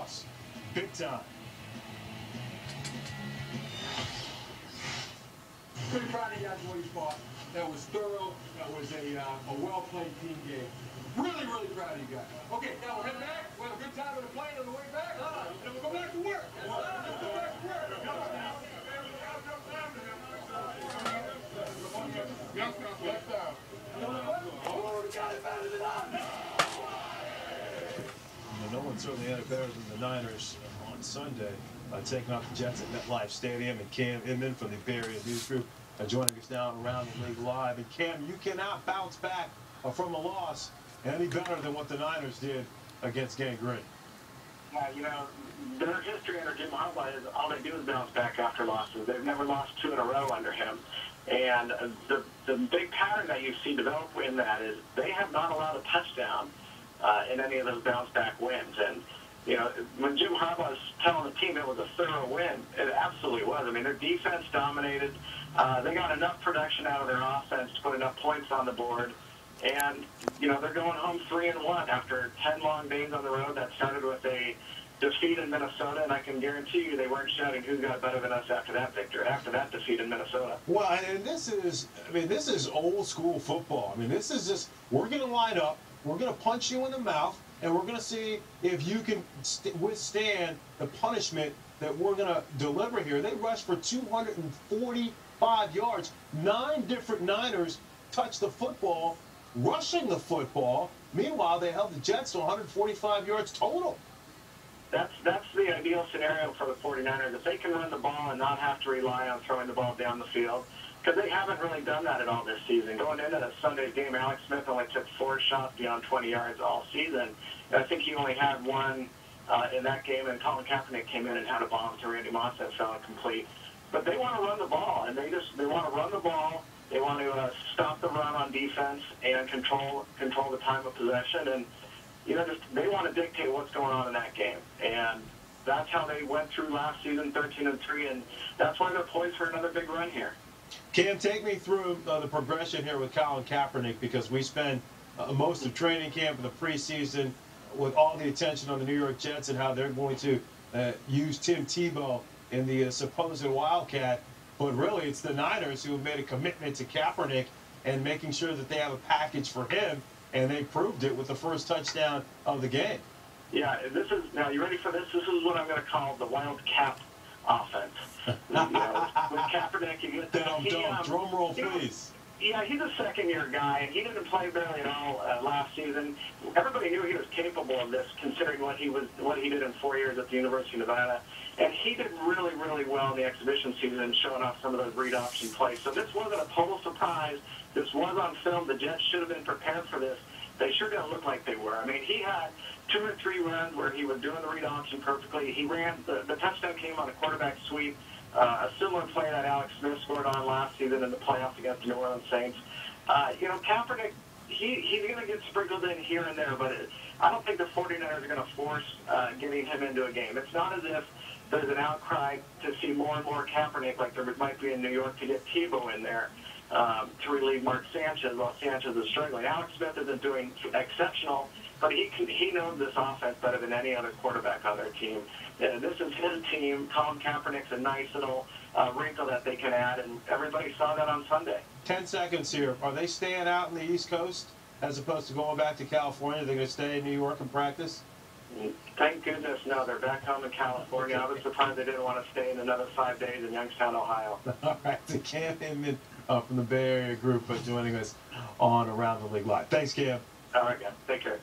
loss. Big time. Pretty proud of you guys what you fought. That was thorough. That was a well-played team game. Really, really proud of you guys. Okay, now we're heading back. We'll have a good time on the plane on the way back. And we'll go back to work. We'll go back to work. No one certainly had it better than the Niners on Sunday, taking off the Jets at MetLife Stadium. And Cam Inman from the Bay Area News Group joining us now Around the League Live. And Cam, you cannot bounce back from a loss any better than what the Niners did against Gang Green. Yeah, you know, their history under Jim Harbaugh is all they do is bounce back after losses. They've never lost 2 in a row under him. And the big pattern that you see develop in that is they have not allowed a touchdown in any of those bounce back wins. And, you know, when Jim Harbaugh was telling the team it was a thorough win, it absolutely was. I mean, their defense dominated. They got enough production out of their offense to put enough points on the board. And, you know, they're going home 3-1 after 10 long days on the road. That started with a defeat in Minnesota, and I can guarantee you they weren't shouting who got better than us after that victory, after that defeat in Minnesota. Well, and this is old school football. I mean, this is just, we're going to line up, we're going to punch you in the mouth, and we're going to see if you can withstand the punishment that we're going to deliver here. They rushed for 245 yards. 9 different Niners touched the football, rushing the football. Meanwhile, they held the Jets to 145 yards total. That's the ideal scenario for the 49ers. If they can run the ball and not have to rely on throwing the ball down the field, because they haven't really done that at all this season. Going into that Sunday's game, Alex Smith only took 4 shots beyond 20 yards all season. And I think he only had one in that game, and Colin Kaepernick came in and had a bomb to Randy Moss that fell incomplete. But they want to run the ball, and they want to run the ball. They want to stop the run on defense and control the time of possession. And, you know, they want to dictate what's going on in that game. And that's how they went through last season, 13-3, and that's why they're poised for another big run here. Cam, take me through the progression here with Colin Kaepernick, because we spend most of training camp and the preseason with all the attention on the New York Jets and how they're going to use Tim Tebow in the supposed Wildcat. But really, it's the Niners who have made a commitment to Kaepernick and making sure that they have a package for him, and they proved it with the first touchdown of the game. Yeah, now you ready for this? This is what I'm going to call the Wildcat offense. You know, with Kaepernick, you get that. Drum roll, please. Yeah, he's a second-year guy, and he didn't play barely at all last season. Everybody knew he was capable of this, considering what he did in 4 years at the University of Nevada. And he did really, really well in the exhibition season, showing off some of those read option plays. So this wasn't a total surprise. This was on film. The Jets should have been prepared for this. They sure didn't look like they were. I mean, he had 2 or 3 runs where he was doing the read option perfectly. He ran, the touchdown came on a quarterback sweep, a similar play that Alex Smith scored on last season in the playoffs against the New Orleans Saints. You know, Kaepernick, he's going to get sprinkled in here and there, but I don't think the 49ers are going to force getting him into a game. It's not as if there's an outcry to see more and more Kaepernick like there might be in New York to get Tebow in there to relieve Mark Sanchez while Sanchez is struggling. Alex Smith isn't doing exceptional, but he knows this offense better than any other quarterback on their team. This is his team. Colin Kaepernick's a nice little wrinkle that they can add, and everybody saw that on Sunday. 10 seconds here. Are they staying out in the East Coast as opposed to going back to California? They're going to stay in New York and practice? Thank goodness, no. They're back home in California. I was surprised they didn't want to stay in another 5 days in Youngstown, Ohio. All right, so Cam Inman from the Bay Area group joining us on Around the League Live. Thanks, Cam. All right, guys. Take care.